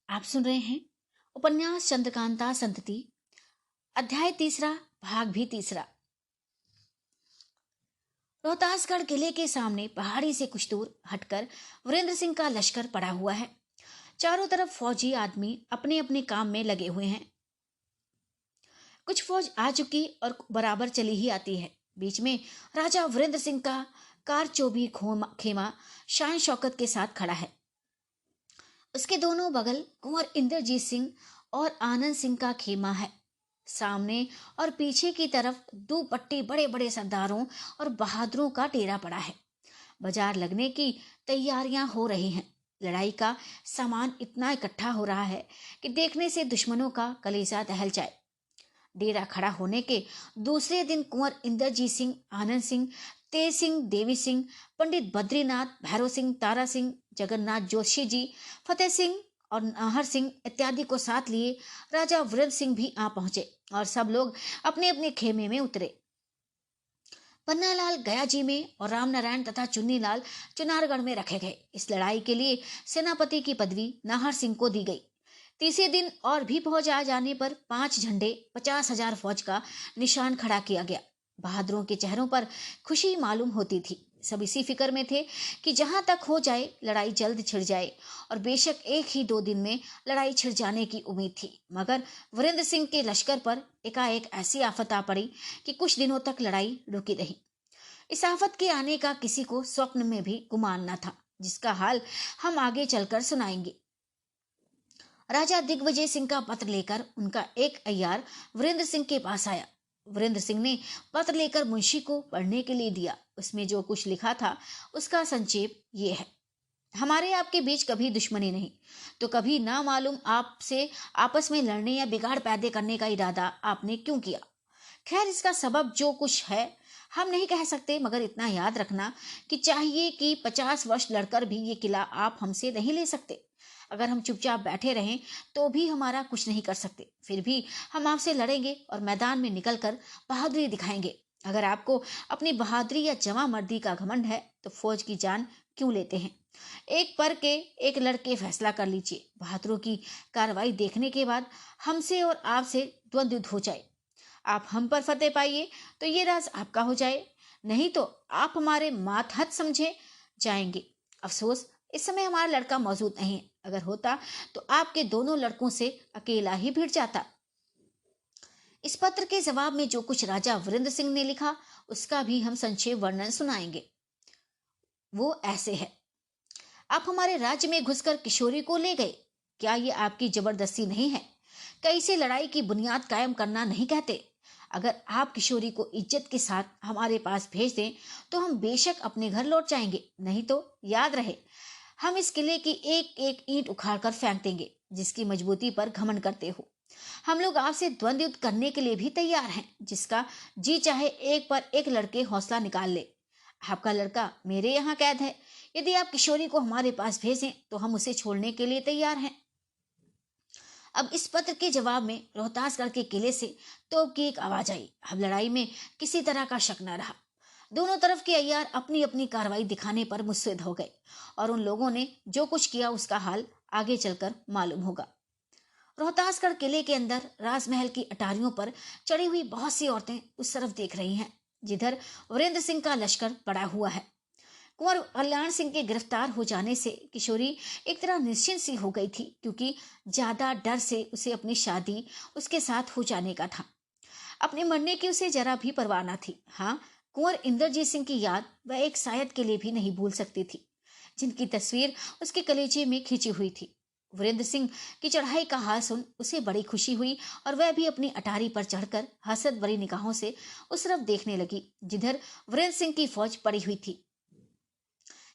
आप सुन रहे हैं उपन्यास चंद्रकांता संतति, अध्याय तीसरा, भाग भी तीसरा। रोहतासगढ़ किले के सामने पहाड़ी से कुछ दूर हटकर वीरेंद्र सिंह का लश्कर पड़ा हुआ है। चारों तरफ फौजी आदमी अपने अपने काम में लगे हुए हैं। कुछ फौज आ चुकी और बराबर चली ही आती है। बीच में राजा वीरेंद्र सिंह का कारचोबी खेमा शान शौकत के साथ खड़ा है। उसके दोनों बगल कुंवर इंद्रजीत सिंह और आनंद सिंह का खेमा है। सामने और पीछे की तरफ दो पट्टी बड़े बड़े सरदारों और बहादुरों का डेरा पड़ा है। बाजार लगने की तैयारियां हो रही हैं। लड़ाई का सामान इतना इकट्ठा हो रहा है कि देखने से दुश्मनों का कलेजा दहल जाए। डेरा खड़ा होने के दूसरे दिन कुंवर इंद्रजीत सिंह, आनंद सिंह, तेज सिंह, देवी सिंह, पंडित बद्रीनाथ, भैरव सिंह, तारा सिंह, जगन्नाथ जोशी जी, फतेह सिंह और नाहर सिंह इत्यादि को साथ लिए राजा वीरेंद्र सिंह भी आ पहुंचे और सब लोग अपने अपने खेमे में उतरे। पन्नालाल गया जी में और रामनारायण तथा चुन्नीलाल चुनारगढ़ में रखे गए। इस लड़ाई के लिए सेनापति की पदवी नाहर सिंह को दी गई। तीसरे दिन और भी फौज आ जाने पर 5 झंडे 50,000 फौज का निशान खड़ा किया गया। बहादुरों के चेहरों पर खुशी मालूम होती थी। सब इसी फिक्र में थे कि जहां तक हो जाए लड़ाई जल्द छिड़ जाए, और बेशक 1 ही 2 दिन में लड़ाई छिड़ जाने की उम्मीद थी। मगर वीरेंद्र सिंह के लश्कर पर एकाएक ऐसी आफत आ पड़ी कि कुछ दिनों तक लड़ाई रुकी रही। इस आफत के आने का किसी को स्वप्न में भी गुमान न था, जिसका हाल हम आगे चलकर सुनाएंगे। राजा दिग्विजय सिंह का पत्र लेकर उनका एक अय्यार वीरेंद्र सिंह के पास आया। वीरेंद्र सिंह ने पत्र लेकर मुंशी को पढ़ने के लिए दिया। उसमें जो कुछ लिखा था उसका संक्षेप ये है। हमारे आपके बीच कभी दुश्मनी नहीं, तो कभी ना मालूम आपसे आपस में लड़ने या बिगाड़ पैदा करने का इरादा आपने क्यों किया। खैर, इसका सबब जो कुछ है हम नहीं कह सकते, मगर इतना याद रखना कि चाहिए कि 50 वर्ष लड़कर भी ये किला आप हमसे नहीं ले सकते। अगर हम चुपचाप बैठे रहें तो भी हमारा कुछ नहीं कर सकते। फिर भी हम आपसे लड़ेंगे और मैदान में निकलकर बहादुरी दिखाएंगे। अगर आपको अपनी बहादुरी या जमा मर्दी का घमंड है तो फौज की जान क्यों लेते हैं। एक पर के एक लड़के फैसला कर लीजिए। बहादुरों की कार्रवाई देखने के बाद हमसे और आपसे द्वंद्व युद्ध हो जाए। आप हम पर फतेह पाइए तो ये राज आपका हो जाए, नहीं तो आप हमारे मातहत समझे जाएंगे। अफसोस इस समय हमारा लड़का मौजूद नहीं है। अगर होता तो आपके दोनों लड़कों से अकेला ही भिड़ जाता। इस पत्र के जवाब में जो कुछ राजा वीरेंद्र सिंह ने लिखा उसका भी हम संक्षेप वर्णन सुनाएंगे। वो ऐसे है। आप हमारे राज्य में घुसकर किशोरी को ले गए। क्या ये आपकी जबरदस्ती नहीं है? कई से लड़ाई की बुनियाद कायम करना नहीं कहते। अगर आप किशोरी को इज्जत के साथ हमारे पास भेज दें तो हम बेशक अपने घर लौट जाएंगे, नहीं तो याद रहे हम इस किले की एक एक ईंट उखाड़कर फेंक देंगे जिसकी मजबूती पर घमंड करते हो। हम लोग आपसे द्वंद्व युद्ध करने के लिए भी तैयार हैं। जिसका जी चाहे एक पर एक लड़के हौसला निकाल ले। आपका लड़का मेरे यहाँ कैद है। यदि आप किशोरी को हमारे पास भेजें तो हम उसे छोड़ने के लिए तैयार हैं। अब इस पत्र के जवाब में रोहतासगढ़ के किले से तोप की एक आवाज आई। अब लड़ाई में किसी तरह का शक न रहा। दोनों तरफ के अय्यार अपनी अपनी कार्रवाई दिखाने पर मुस्तैद हो गए और उन लोगों ने जो कुछ किया उसका हाल आगे चलकर मालूम होगा। रोहतासगढ़ किले के अंदर राजमहल की अटारियों पर चढ़ी हुई बहुत सी औरतें उस तरफ देख रही हैं जिधर वीरेंद्र सिंह का लश्कर पड़ा हुआ है। कुंवर कल्याण सिंह के गिरफ्तार हो जाने से किशोरी एक तरह निश्चिंत सी हो गई थी, क्योंकि ज्यादा डर से उसे अपनी शादी उसके साथ हो जाने का था। अपने मरने की उसे जरा भी परवाह न थी। हाँ, कुंवर इंद्रजीत सिंह की याद वह एक शायद के लिए भी नहीं भूल सकती थी, जिनकी तस्वीर उसके कलेजे में खींची हुई थी। वीरेंद्र सिंह की चढ़ाई का हाल सुन उसे बड़ी खुशी हुई और वह भी अपनी अटारी पर चढ़कर हसरत भरी निगाहों से उस तरफ देखने लगी जिधर वीरेंद्र सिंह की फौज पड़ी हुई थी।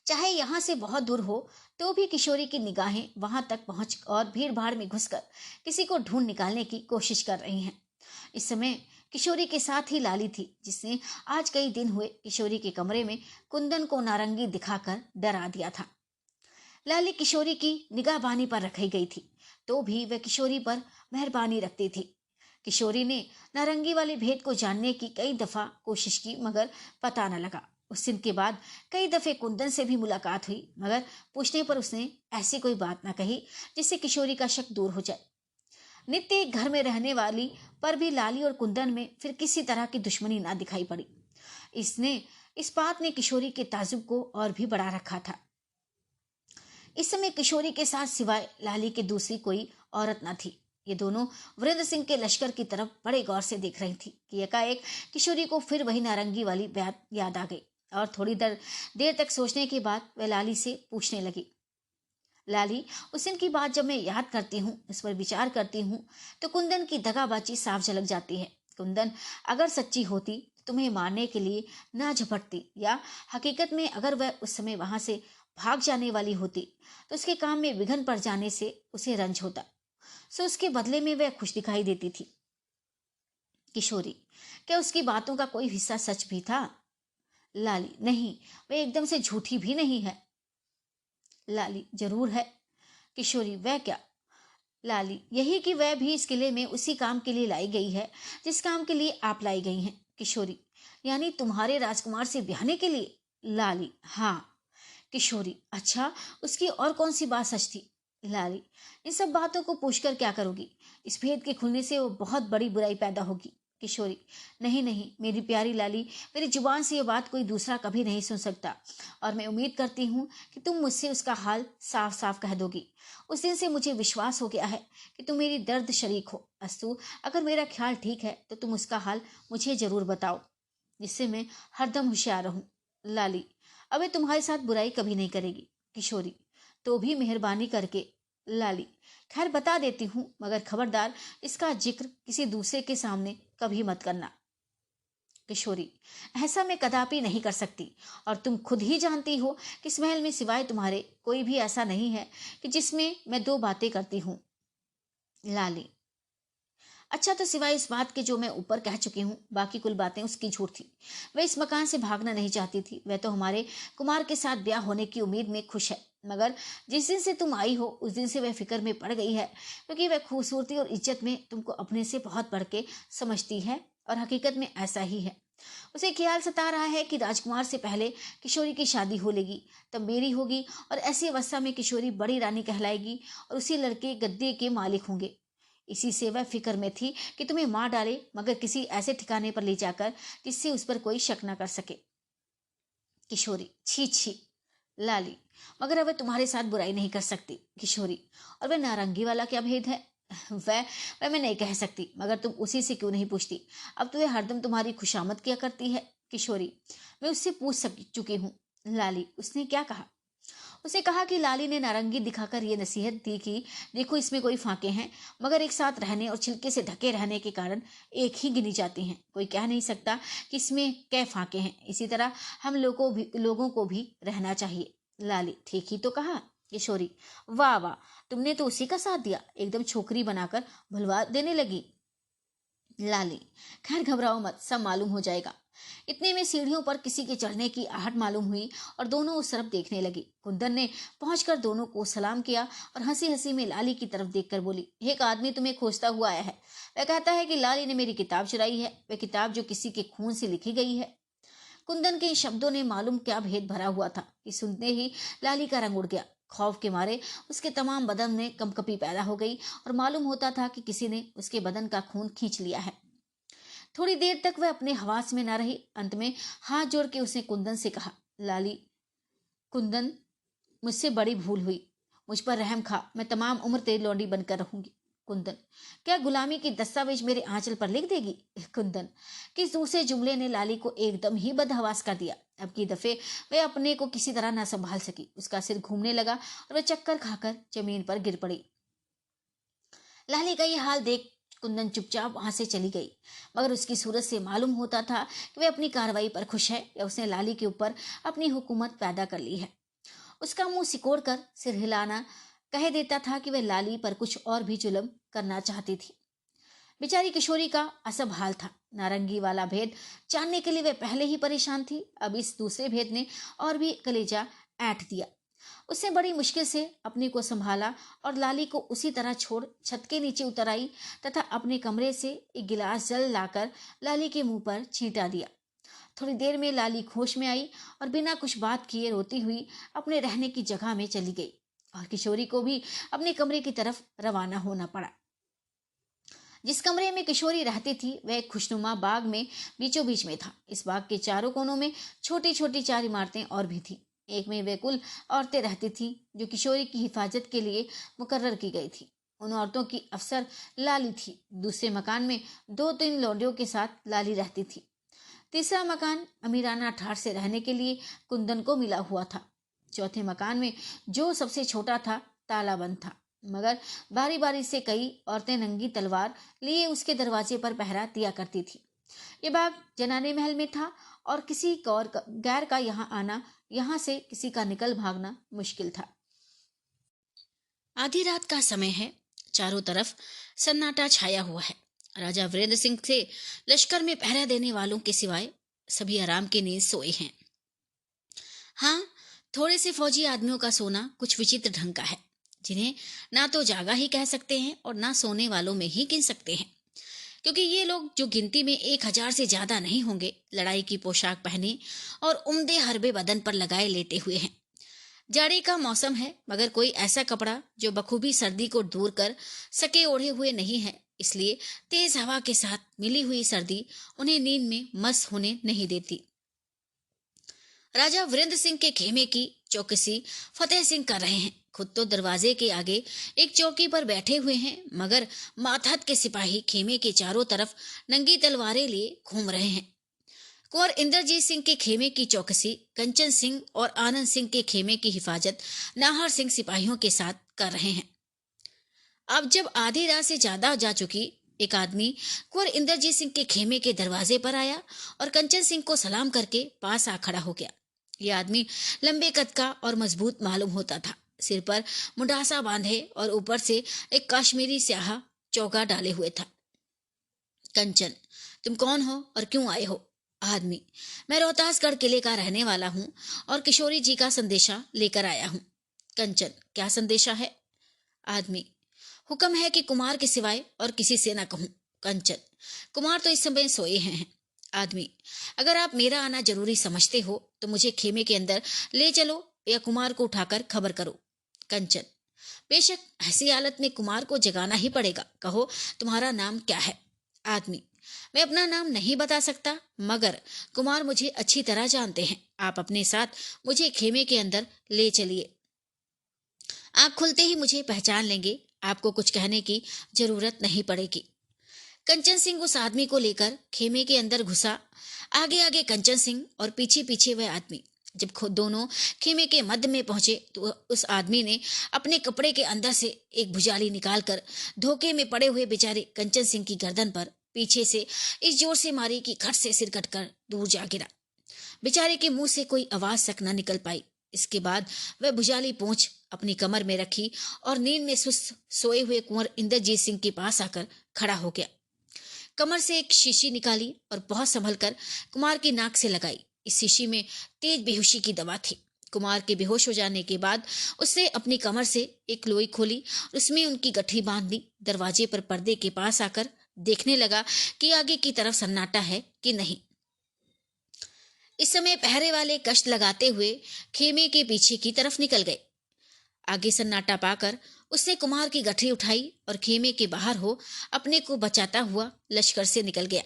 चाहे यहाँ से बहुत दूर हो तो भी किशोरी की निगाहें वहां तक पहुंच और भीड़ भाड़ में घुसकर किसी को ढूंढ निकालने की कोशिश कर रही हैं। इस समय किशोरी के साथ ही लाली थी, जिसने आज कई दिन हुए किशोरी के कमरे में कुंदन को नारंगी दिखाकर डरा दिया था। लाली किशोरी की निगाहबानी पर रखी गई थी तो भी वह किशोरी पर मेहरबानी रखती थी। किशोरी ने नारंगी वाले भेद को जानने की कई दफा कोशिश की, मगर पता न लगा। उस दिन के बाद कई दफे कुंदन से भी मुलाकात हुई, मगर पूछने पर उसने ऐसी कोई बात ना कही जिससे किशोरी का शक दूर हो जाए। नित्य एक घर में रहने वाली पर भी लाली और कुंदन में फिर किसी तरह की दुश्मनी ना दिखाई पड़ी। इस बात ने किशोरी के ताजुब को और भी बढ़ा रखा था। इस समय किशोरी के साथ सिवाय लाली के दूसरी कोई औरत न थी। ये दोनों वीरेंद्र सिंह के लश्कर की तरफ बड़े गौर से देख रही थी कि एकाएक किशोरी को फिर वही नारंगी वाली बात याद आ गई और थोड़ी देर तक सोचने के बाद वह लाली से पूछने लगी, लाली, उस दिन की बात जब मैं याद करती हूँ, इस पर विचार करती हूँ, तो कुंदन की दगाबाजी साफ झलक जाती है। कुंदन अगर सच्ची होती तो तुम्हें मारने के लिए ना झपटती, या हकीकत में अगर वह उस समय वहां से भाग जाने वाली होती तो उसके काम में विघ्न पड़ जाने से उसे रंज होता, सो उसके बदले में वह खुश दिखाई देती थी। किशोरी, क्या उसकी बातों का कोई हिस्सा सच भी था? लाली, नहीं, वह एकदम से झूठी भी नहीं है। लाली, जरूर है। किशोरी, वह क्या? लाली, यही कि वह भी इस किले में उसी काम के लिए लाई गई है जिस काम के लिए आप लाई गई हैं। किशोरी, यानी तुम्हारे राजकुमार से ब्याहने के लिए? लाली, हाँ। किशोरी, अच्छा, उसकी और कौन सी बात सच थी? लाली, इन सब बातों को पूछकर क्या करोगी? इस भेद के खुलने से वो बहुत बड़ी बुराई पैदा होगी। किशोरी, नहीं नहीं मेरी प्यारी लाली, मेरी जुबान से ये बात कोई दूसरा कभी नहीं सुन सकता, और मैं उम्मीद करती हूँ कि तुम मुझसे उसका हाल साफ साफ कह दोगी। उस दिन से मुझे विश्वास हो गया है कि तुम मेरी दर्द शरीक हो। अस्तु, अगर मेरा ख्याल ठीक है तो तुम उसका हाल मुझे जरूर बताओ, जिससे मैं हरदम होशियार रहूं। लाली, अब मैं तुम्हारे साथ बुराई कभी नहीं करेगी। किशोरी, तो भी मेहरबानी करके। लाली, खैर बता देती हूँ, मगर खबरदार इसका जिक्र किसी दूसरे के सामने कभी मत करना। किशोरी, ऐसा मैं कदापि नहीं कर सकती, और तुम खुद ही जानती हो कि इस महल में सिवाय तुम्हारे कोई भी ऐसा नहीं है कि जिसमें मैं दो बातें करती हूँ। लाली, अच्छा, तो सिवाय इस बात के जो मैं ऊपर कह चुकी हूँ, बाकी कुल बातें उसकी झूठ थी। वह इस मकान से भागना नहीं चाहती थी। वह तो हमारे कुमार के साथ ब्याह होने की उम्मीद में खुश है, मगर जिस दिन से तुम आई हो उस दिन से वह फिक्र में पड़ गई है, क्योंकि वह खूबसूरती और इज्जत में तुमको अपने से बहुत बढ़ के समझती है, और हकीकत में ऐसा ही है। उसे ख्याल सता रहा है कि राजकुमार से पहले किशोरी की शादी हो लेगी, तब मेरी होगी, और ऐसी अवस्था में किशोरी बड़ी रानी कहलाएगी और उसी लड़के गद्दे के मालिक होंगे। इसी से वह फिक्र में थी कि तुम्हें मार डाले, मगर किसी ऐसे ठिकाने पर ले जाकर जिससे उस पर कोई शक न कर सके। किशोरी, छी छी। लाली, मगर अब वह तुम्हारे साथ बुराई नहीं कर सकती। किशोरी, और वह नारंगी वाला क्या भेद है? वह वह मैं नहीं कह सकती, मगर तुम उसी से क्यों नहीं पूछती? अब तो वह हरदम तुम्हारी खुशामद किया करती है। किशोरी, मैं उससे पूछ चुकी हूँ। लाली, उसने क्या कहा? उसे कहा कि लाली ने नारंगी दिखाकर ये नसीहत दी कि देखो, इसमें कोई फाके हैं, मगर एक साथ रहने और छिलके से ढके रहने के कारण एक ही गिनी जाती हैं। कोई कह नहीं सकता कि इसमें कै फाके हैं। इसी तरह हम लोगों को भी रहना चाहिए। लाली, ठीक ही तो कहा। किशोरी, वाह वाह, तुमने तो उसी का साथ दिया, एकदम छोकरी बनाकर भुलवा देने लगी। लाली, खैर घबराओ मत, सब मालूम हो जाएगा। इतने में सीढ़ियों पर किसी के चढ़ने की आहट मालूम हुई और दोनों उस तरफ देखने लगी। कुंदन ने पहुंचकर दोनों को सलाम किया और हंसी हंसी में लाली की तरफ देखकर बोली, एक आदमी तुम्हें खोजता हुआ आया है। वह कहता है कि लाली ने मेरी किताब चुराई है, वह किताब जो किसी के खून से लिखी गई है। कुंदन के इन शब्दों ने मालूम क्या भेद भरा हुआ था कि सुनते ही लाली का रंग उड़ गया। खौफ के मारे उसके तमाम बदन में कंपकपी पैदा हो गई और मालूम होता था कि किसी ने उसके बदन का खून खींच लिया है। थोड़ी देर तक वह अपने हवास में न रही। अंत में हाथ जोड़ के उसने कुंदन से कहा, लाली, कुंदन, मुझसे बड़ी भूल हुई, मुझ पर रहम खा, मैं तमाम उम्र तेरी लौंडी बनकर रहूंगी। कुंदन, क्या गुलामी की दस्तावेज मेरे आंचल पर लिख देगी? कुंदन, किस दूसरे जुमले ने लाली को एकदम ही बदहवास कर दिया। अब की दफे वह अपने को किसी तरह न संभाल सकी। उसका सिर घूमने लगा और वह चक्कर खाकर जमीन पर गिर पड़ी। लाली का यह हाल देख कुंदन चुपचाप वहां से चली गई, मगर उसकी सूरत से मालूम होता था कि वह अपनी कार्रवाई पर खुश है, या उसने लाली के ऊपर अपनी हुकूमत पैदा कर ली है। उसका मुंह सिकोड़कर सिर हिलाना कह देता था कि वह लाली पर कुछ और भी जुल्म करना चाहती थी। बेचारी किशोरी का असब हाल था। नारंगी वाला भेद जानने के लिए वह पहले ही परेशान थी, अब इस दूसरे भेद ने और भी कलेजा ऐंठ दिया। उसने बड़ी मुश्किल से अपने को संभाला और लाली को उसी तरह छोड़ छत के नीचे उतर आई तथा अपने कमरे से एक गिलास जल लाकर लाली के मुंह पर छींटा दिया। थोड़ी देर में लाली होश में आई और बिना कुछ बात किए रोती हुई अपने रहने की जगह में चली गई और किशोरी को भी अपने कमरे की तरफ रवाना होना पड़ा। जिस कमरे में किशोरी रहती थी वह एक खुशनुमा बाग में बीचों बीच में था। इस बाग के चारों कोनों में छोटी छोटी 4 इमारतें और भी थी। एक में वे कुल औरतें रहती थी जो किशोरी की हिफाजत के लिए मुकर्रर की गई थी। उन औरतों की अफसर लाली थी। दूसरे मकान में 2-3 लौंडियों के साथ लाली रहती थी। तीसरा मकान अमीराना ठाठ से रहने के लिए कुंदन को मिला हुआ था। चौथे मकान में, जो सबसे छोटा था, ताला बंद था, मगर बारी बारी से कई औरतें नंगी तलवार लिए उसके दरवाजे पर पहरा दिया करती थी। ये बाग जनाने महल में था और किसी और गैर का यहाँ आना, यहाँ से किसी का निकल भागना मुश्किल था। आधी रात का समय है। चारों तरफ सन्नाटा छाया हुआ है। राजा वीरेंद्र सिंह से लश्कर में पहरा देने वालों के सिवाय सभी आराम की नींद सोए हैं। हाँ, थोड़े से फौजी आदमियों का सोना कुछ विचित्र ढंग का है, जिन्हें ना तो जागा ही कह सकते हैं और ना सोने वालों में ही गिन सकते हैं, क्योंकि ये लोग, जो गिनती में 1000 से ज्यादा नहीं होंगे, लड़ाई की पोशाक पहने और उम्दे हरबे बदन पर लगाए लेटे हुए हैं। जाड़े का मौसम है, मगर कोई ऐसा कपड़ा जो बखूबी सर्दी को दूर कर सके ओढ़े हुए नहीं है, इसलिए तेज हवा के साथ मिली हुई सर्दी उन्हें नींद में मस्त होने नहीं देती। राजा वीरेंद्र सिंह के खेमे की चौकसी फतेह सिंह कर रहे हैं। खुद तो दरवाजे के आगे एक चौकी पर बैठे हुए हैं, मगर मातहत के सिपाही खेमे के चारों तरफ नंगी तलवारें लिए घूम रहे हैं। कुंवर इंद्रजीत सिंह के खेमे की चौकसी कंचन सिंह और आनंद सिंह के खेमे की हिफाजत नाहर सिंह सिपाहियों के साथ कर रहे हैं। अब जब आधी रात से ज्यादा जा चुकी, एक आदमी कुंवर इंद्रजीत सिंह के खेमे के दरवाजे पर आया और कंचन सिंह को सलाम करके पास आ खड़ा हो गया। यह आदमी लंबे कद का और मजबूत मालूम होता था। सिर पर मुंडासा बांधे और ऊपर से एक काश्मीरी स्याह चौगा डाले हुए था। कंचन, तुम कौन हो और क्यों आए हो? आदमी, मैं रोहतासगढ़ किले का रहने वाला हूँ और किशोरी जी का संदेशा लेकर आया हूँ। कंचन, क्या संदेशा है? आदमी, हुक्म है कि कुमार के सिवाय और किसी से न कहूँ। कंचन, कुमार तो इस समय सोए हैं। आदमी, अगर आप मेरा आना जरूरी समझते हो तो मुझे खेमे के अंदर ले चलो या कुमार को उठाकर खबर करो। कंचन, बेशक ऐसी हालत में कुमार को जगाना ही पड़ेगा। कहो, तुम्हारा नाम क्या है? आदमी, मैं अपना नाम नहीं बता सकता, मगर कुमार मुझे अच्छी तरह जानते हैं। आप अपने साथ मुझे खेमे के अंदर ले चलिए। आंख खुलते ही मुझे पहचान लेंगे। आपको कुछ कहने की जरूरत नहीं पड़ेगी। कंचन सिंह उस आदमी को लेकर खेमे के अंदर घुसा। आगे आगे कंचन सिंह और पीछे पीछे वह आदमी। जब दोनों खेमे के मध्य में पहुंचे तो उस आदमी ने अपने कपड़े के अंदर से एक भुजाली निकालकर धोखे में पड़े हुए बेचारे कंचन सिंह की गर्दन पर पीछे से इस जोर से मारी कि खट से सिर कटकर दूर जा गिरा। बेचारे के मुंह से कोई आवाज तक न निकल पाई। इसके बाद वह भुजाली पूंछ अपनी कमर में रखी और नींद में सुस्त सोए हुए कुंवर इंद्रजीत सिंह के पास आकर खड़ा हो गया। कमर से एक शीशी निकाली और बहुत संभलकर कुमार की नाक से लगाई। इस शीशी में तेज बेहोशी की दवा थी। कुमार के बेहोश हो जाने के बाद उसने अपनी कमर से एक लोई खोली और उसमें उनकी गठरी बांध दी। दरवाजे पर पर्दे के पास आकर देखने लगा कि आगे की तरफ सन्नाटा है कि नहीं। इस समय पहरे वाले कष्ट लगाते हुए खेमे के पीछे की तरफ निकल गए। आगे सन्नाटा पाकर उसने कुमार की गठरी उठाई और खेमे के बाहर हो अपने को बचाता हुआ लश्कर से निकल गया।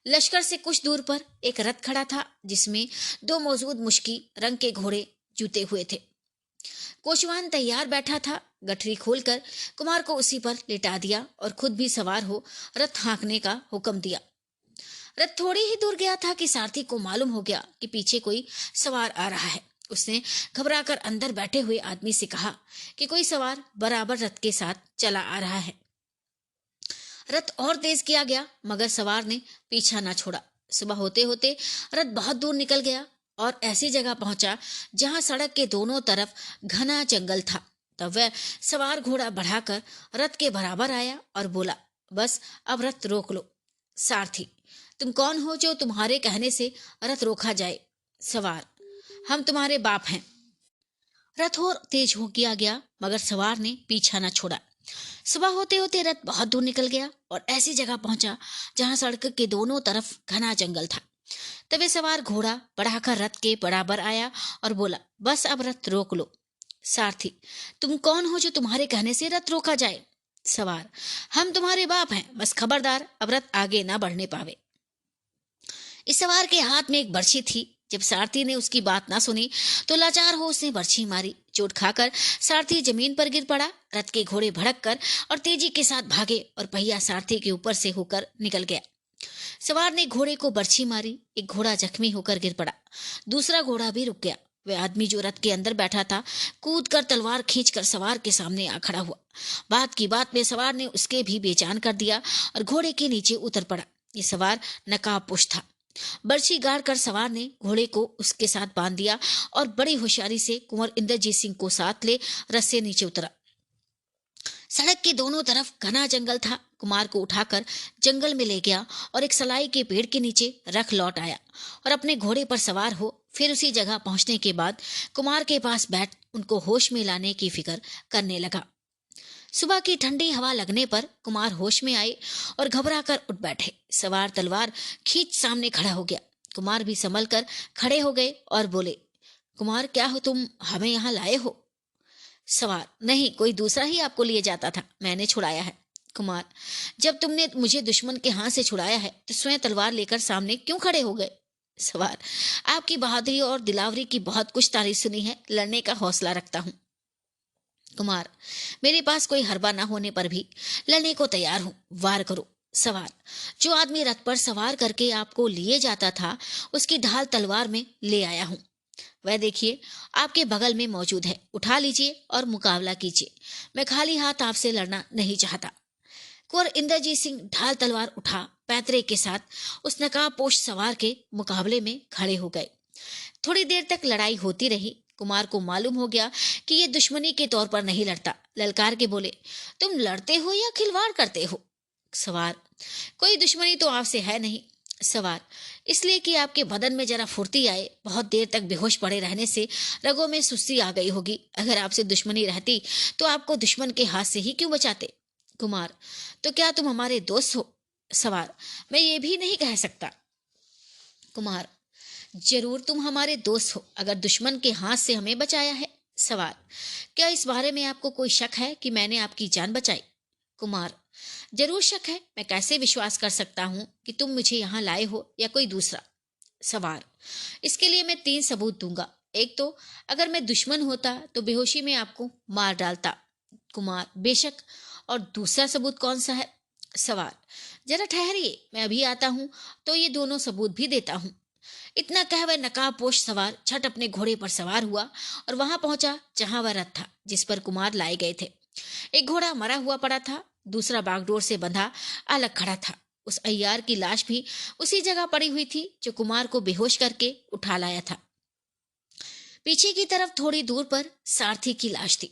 लश्कर से कुछ दूर पर एक रथ खड़ा था, जिसमें 2 मौजूद मुश्की रंग के घोड़े जूते हुए थे। कोचवान तैयार बैठा था। गठरी खोलकर कुमार को उसी पर लेटा दिया और खुद भी सवार हो रथ हाँकने का हुक्म दिया। रथ थोड़ी ही दूर गया था कि सारथी को मालूम हो गया कि पीछे कोई सवार आ रहा है। उसने घबराकर अंदर बैठे हुए आदमी से कहा कि कोई सवार बराबर रथ के साथ चला आ रहा है। रथ और तेज किया गया, मगर सवार ने पीछा ना छोड़ा। सुबह होते होते रथ बहुत दूर निकल गया और ऐसी जगह पहुंचा जहां सड़क के दोनों तरफ घना जंगल था। तब वह सवार घोड़ा बढ़ाकर रथ के बराबर आया और बोला, बस अब रथ रोक लो। सारथी, तुम कौन हो जो तुम्हारे कहने से रथ रोका जाए? सवार, हम तुम्हारे बाप हैं। रथ और तेज हो गया, मगर सवार ने पीछा न छोड़ा। सुबह होते होते रथ बहुत दूर निकल गया और ऐसी जगह पहुंचा जहां सड़क के दोनों तरफ घना जंगल था। तवे सवार घोड़ा बढ़ाकर रथ के बराबर आया और बोला, बस अब रथ रोक लो। सारथी, तुम कौन हो जो तुम्हारे कहने से रथ रोका जाए? सवार, हम तुम्हारे बाप हैं, बस खबरदार अब रथ आगे ना बढ़ने पावे। इस सवार के हाथ में एक बर्छी थी। जब सारथी ने उसकी बात ना सुनी तो लाचार हो उसने बर्छी मारी। चोट खाकर सारथी जमीन पर गिर पड़ा। रथ के घोड़े भड़क कर और तेजी के साथ भागे और पहिया सारथी के ऊपर से होकर निकल गया। सवार ने घोड़े को बर्छी मारी। एक घोड़ा जख्मी होकर गिर पड़ा। दूसरा घोड़ा भी रुक गया। वह आदमी जो रथ के अंदर बैठा था कूद कर तलवार खींचकर सवार के सामने आ खड़ा हुआ। बात की बात में सवार ने उसके भी बेजान कर दिया और घोड़े के नीचे उतर पड़ा। ये सवार नकाबपोश था। बर्छी गाड़ कर सवार ने घोड़े को उसके साथ बांध दिया और बड़ी होशियारी से कुंवर इंद्रजीत सिंह को साथ ले रथ से नीचे उतरा। सड़क के दोनों तरफ घना जंगल था। कुमार को उठाकर जंगल में ले गया और एक सलाई के पेड़ के नीचे रख लौट आया और अपने घोड़े पर सवार हो फिर उसी जगह पहुंचने के बाद कुमार के पास बैठ उनको होश में लाने की फिक्र करने लगा। सुबह की ठंडी हवा लगने पर कुमार होश में आए और घबरा कर उठ बैठे। सवार तलवार खींच सामने खड़ा हो गया। कुमार भी संभल कर खड़े हो गए और बोले, कुमार, क्या हो तुम हमें यहाँ लाए हो? सवार, नहीं, कोई दूसरा ही आपको लिए जाता था, मैंने छुड़ाया है। कुमार, जब तुमने मुझे दुश्मन के हाथ से छुड़ाया है तो स्वयं तलवार लेकर सामने क्यों खड़े हो गए? सवार, आपकी बहादुरी और दिलावरी की बहुत कुछ तारीफ सुनी है, लड़ने का हौसला रखता हूँ। कुमार, मेरे पास कोई हरबा न होने पर भी लड़ने को तैयार हूं, वार करो। सवार, जो आदमी रथ पर सवार करके आपको लिए जाता था उसकी ढाल तलवार में ले आया हूं। वह देखिए आपके बगल में मौजूद है, उठा लीजिए और मुकाबला कीजिए। मैं खाली हाथ आपसे लड़ना नहीं चाहता। कुंवर इंद्रजीत सिंह ढाल तलवार उठा पैतरे के साथ उस नकाबपोश सवार के मुकाबले में खड़े हो गए। थोड़ी देर तक लड़ाई होती रही। कुमार को मालूम हो गया कि ये दुश्मनी के तौर पर नहीं लड़ता। ललकार के बोले, तुम लड़ते हो या खिलवाड़ करते हो? सवार, कोई दुश्मनी तो आपसे है नहीं। सवार, इसलिए कि आपके बदन में जरा फुर्ती आए। बहुत देर तक बेहोश पड़े रहने से रगों में सुस्ती आ गई होगी। अगर आपसे दुश्मनी रहती तो आपको दुश्मन के हाथ से ही क्यों बचाते? कुमार, तो क्या तुम हमारे दोस्त हो? सवार, मैं ये भी नहीं कह सकता। कुमार, जरूर तुम हमारे दोस्त हो, अगर दुश्मन के हाथ से हमें बचाया है। सवार, क्या इस बारे में आपको कोई शक है कि मैंने आपकी जान बचाई? कुमार, जरूर शक है। मैं कैसे विश्वास कर सकता हूं कि तुम मुझे यहाँ लाए हो या कोई दूसरा? सवार, इसके लिए मैं 3 सबूत दूंगा। एक तो अगर मैं दुश्मन होता तो बेहोशी में आपको मार डालता। कुमार, बेशक। और दूसरा सबूत कौन सा है? सवार, जरा ठहरिए, मैं अभी आता हूं तो ये दोनों सबूत भी देता हूं। इतना कह वह नकाबपोश सवार छट अपने घोड़े पर सवार हुआ और वहां पहुंचा जहां वह रथ था जिस पर कुमार लाए गए थे। एक घोड़ा मरा हुआ पड़ा था, दूसरा बागडोर से बंधा अलग खड़ा था। उस अय्यार की लाश भी उसी जगह पड़ी हुई थी जो कुमार को बेहोश करके उठा लाया था। पीछे की तरफ थोड़ी दूर पर सारथी की लाश थी।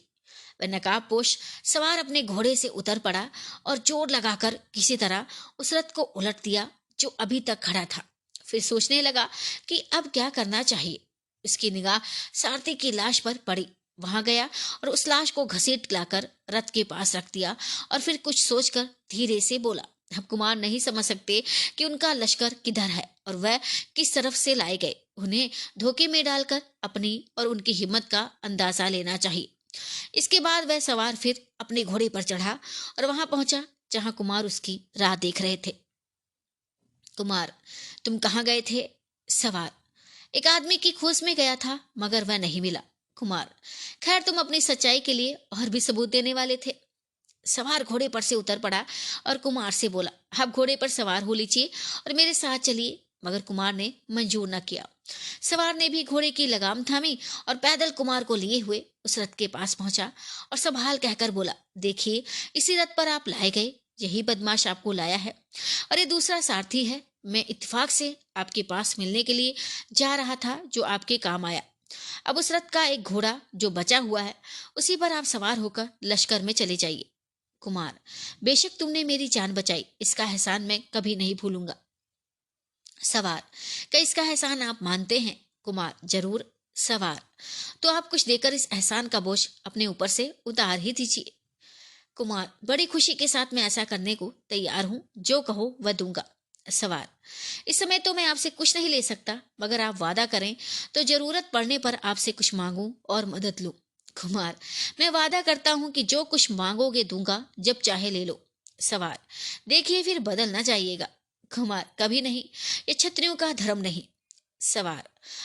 वह नकाबपोश सवार अपने घोड़े से उतर पड़ा और जोर लगाकर किसी तरह उस रथ को उलट दिया जो अभी तक खड़ा था। फिर सोचने लगा कि अब क्या करना चाहिए। उसकी निगाह सारथी की लाश पर पड़ी। वहां गया और उस लाश को घसीट लाकर रथ के पास रख दिया और फिर कुछ सोचकर धीरे से बोला, अब कुमार नहीं समझ सकते कि उनका लश्कर किधर है और वह किस तरफ से लाए गए। उन्हें धोखे में डालकर अपनी और उनकी हिम्मत का अंदाजा लेना चाहिए। इसके बाद वह सवार फिर अपने घोड़े पर चढ़ा और वहां पहुंचा जहां कुमार उसकी राह देख रहे थे। कुमार, तुम कहाँ गए थे? सवार, एक आदमी की खोज में गया था मगर वह नहीं मिला। कुमार, खैर तुम अपनी सच्चाई के लिए और भी सबूत देने वाले थे। सवार घोड़े पर से उतर पड़ा और कुमार से बोला, आप घोड़े पर सवार हो लीजिए और मेरे साथ चलिए। मगर कुमार ने मंजूर न किया। सवार ने भी घोड़े की लगाम थामी और पैदल कुमार को लिए हुए उस रथ के पास पहुंचा और सब हाल कहकर बोला, देखिए इसी रथ पर आप लाए गए, यही बदमाश आपको लाया है और ये दूसरा सारथी है। मैं इत्तेफाक से आपके पास मिलने के लिए जा रहा था जो आपके काम आया। अब उस रथ का एक घोड़ा जो बचा हुआ है उसी पर आप सवार होकर लश्कर में चले जाइए। कुमार, बेशक तुमने मेरी जान बचाई, इसका एहसान मैं कभी नहीं भूलूंगा। सवार, क्या इसका एहसान आप मानते हैं? कुमार, जरूर। सवार, तो आप कुछ देकर इस एहसान का बोझ अपने ऊपर से उतार ही दीजिए। कुमार, बड़ी खुशी के साथ मैं ऐसा करने को तैयार हूं, जो कहो वह दूंगा। सवाल: इस समय तो मैं आपसे कुछ नहीं ले सकता, मगर आप वादा करें तो जरूरत पड़ने पर आपसे कुछ मांगूं और मदद लूं। कुमार: मैं वादा करता हूं कि जो कुछ मांगोगे दूंगा, जब चाहे ले लो। सवाल: देखिए फिर बदल ना जाइएगा। कुमार: कभी नहीं, ये क्षत्रियों का धर्म नहीं। सवाल: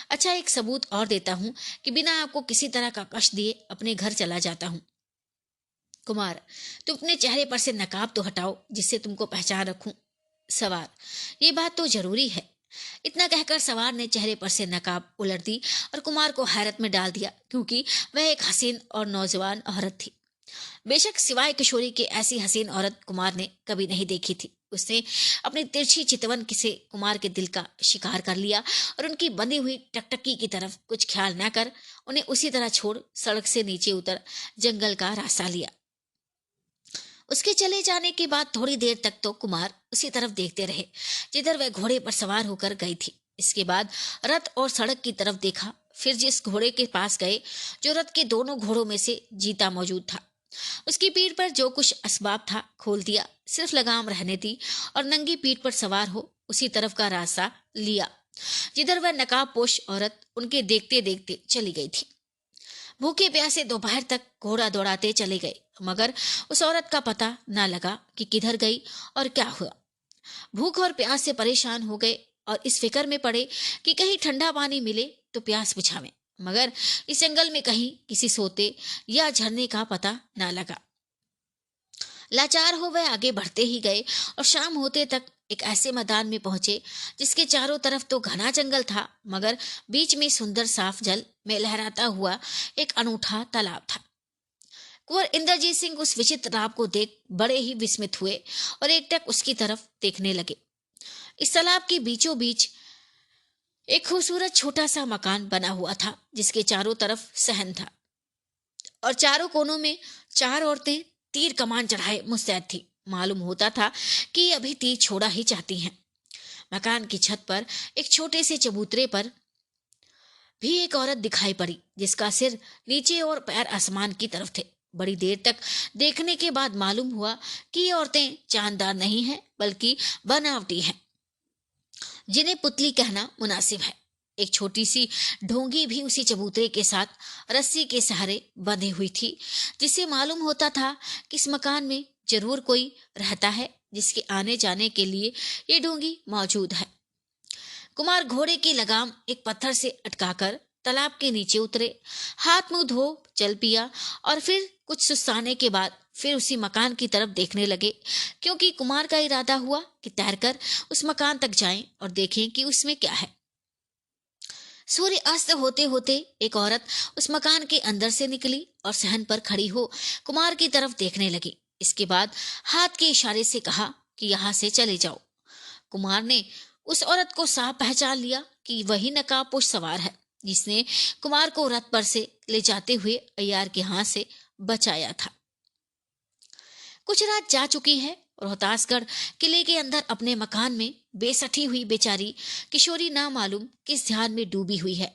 अच्छा, एक सबूत और देता हूं कि बिना आपको किसी तरह का कष्ट दिए अपने घर चला जाता हूं। कुमार: तुम अपने चेहरे पर से नकाब तो हटाओ, जिससे तुमको पहचान रखूं। सवार: ये बात तो जरूरी है। इतना कहकर सवार ने चेहरे पर से नकाब उलट दी और कुमार को हैरत में डाल दिया, क्योंकि वह एक हसीन और नौजवान औरत थी। बेशक सिवाय किशोरी के ऐसी हसीन औरत कुमार ने कभी नहीं देखी थी। उसने अपनी तिरछी चितवन से कुमार के दिल का शिकार कर लिया और उनकी बंधी हुई टकटकी की तरफ कुछ ख्याल न कर उन्हें उसी तरह छोड़ सड़क से नीचे उतर जंगल का रास्ता लिया। उसके चले जाने के बाद थोड़ी देर तक तो कुमार उसी तरफ देखते रहे जिधर वह घोड़े पर सवार होकर गई थी। इसके बाद रथ और सड़क की तरफ देखा, फिर जिस घोड़े के पास गए जो रथ के दोनों घोड़ों में से जीता मौजूद था, उसकी पीठ पर जो कुछ असबाब था खोल दिया, सिर्फ लगाम रहने दी और नंगी पीठ पर सवार हो उसी तरफ का रास्ता लिया जिधर वह नकाबपोश औरत उनके देखते देखते चली गई थी। भूखे प्यासे दोपहर तक घोड़ा दौड़ाते चले गए, मगर उस औरत का पता न लगा कि किधर गई और क्या हुआ। भूख और प्यास से परेशान हो गए और इस फिक्र में पड़े कि कहीं ठंडा पानी मिले तो प्यास बुझावें, मगर इस जंगल में कहीं किसी सोते या झरने का पता न लगा। लाचार हो वह आगे बढ़ते ही गए और शाम होते तक एक ऐसे मैदान में पहुंचे जिसके चारों तरफ तो घना जंगल था, मगर बीच में सुंदर साफ जल में लहराता हुआ एक अनूठा तालाब था। कुंवर इंद्रजीत सिंह उस विचित्र तालाब को देख बड़े ही विस्मित हुए और एकटक उसकी तरफ देखने लगे। इस तालाब के बीचों बीच एक खूबसूरत छोटा सा मकान बना हुआ था, जिसके चारों तरफ सहन था और चारों कोनों में चार औरतें तीर कमान चढ़ाए मुस्तैद थी। मालूम होता था कि अभी तीर छोड़ा ही चाहती हैं। मकान की छत पर एक छोटे से चबूतरे पर भी एक औरत दिखाई पड़ी, जिसका सिर नीचे और पैर आसमान की तरफ थे। बड़ी देर तक देखने के बाद मालूम हुआ कि ये औरतें चांददार नहीं हैं, बल्कि बनावटी हैं, जिन्हें पुतली कहना मुनासिब है। एक छोटी सी ढोंगी भी उसी चबूतरे के साथ रस्सी के सहारे बंधी हुई थी, जिससे मालूम होता था कि इस मकान में जरूर कोई रहता है, जिसके आने जाने के लिए ये ढोंगी मौजूद है। कुमार घोड़े की लगाम एक पत्थर से अटकाकर तालाब के नीचे उतरे, हाथ मुंह धो जल पिया और फिर कुछ सुस्ताने के बाद फिर उसी मकान की तरफ देखने लगे, क्योंकि कुमार का इरादा हुआ कि तैरकर उस मकान तक जाएं और देखें कि उसमें क्या है। सूर्य अस्त होते होते एक औरत उस मकान के अंदर से निकली और सहन पर खड़ी हो कुमार की तरफ देखने लगी। इसके बाद हाथ के इशारे से कहा कि यहाँ से चले जाओ। कुमार ने उस औरत को साफ पहचान लिया कि वही नकाबपोश सवार है जिसने कुमार को रथ पर से ले जाते हुए अय्यार के हाथ से बचाया था। कुछ रात जा चुकी है। रोहतासगढ़ किले के अंदर अपने मकान में बेसठी हुई बेचारी किशोरी ना मालूम किस ध्यान में डूबी हुई है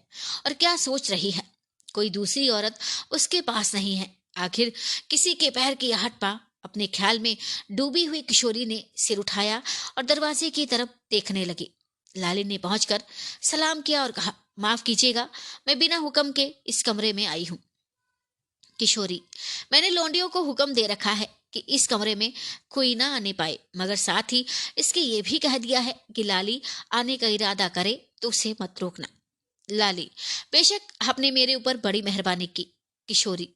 और क्या सोच रही है। कोई दूसरी औरत उसके पास नहीं है। आखिर किसी के पैर की आहट पा अपने ख्याल में डूबी हुई किशोरी ने सिर उठाया और दरवाजे की तरफ देखने लगी। लाली ने पहुंचकर सलाम किया और कहा, माफ कीजिएगा, मैं बिना हुक्म के इस कमरे में आई हूं। किशोरी, मैंने लौंडियों को हुक्म दे रखा है कि इस कमरे में कोई ना आने पाए, मगर साथ ही इसके ये भी कह दिया है कि लाली आने का इरादा करे तो उसे मत रोकना। लाली, बेशक आपने मेरे ऊपर बड़ी मेहरबानी की। किशोरी,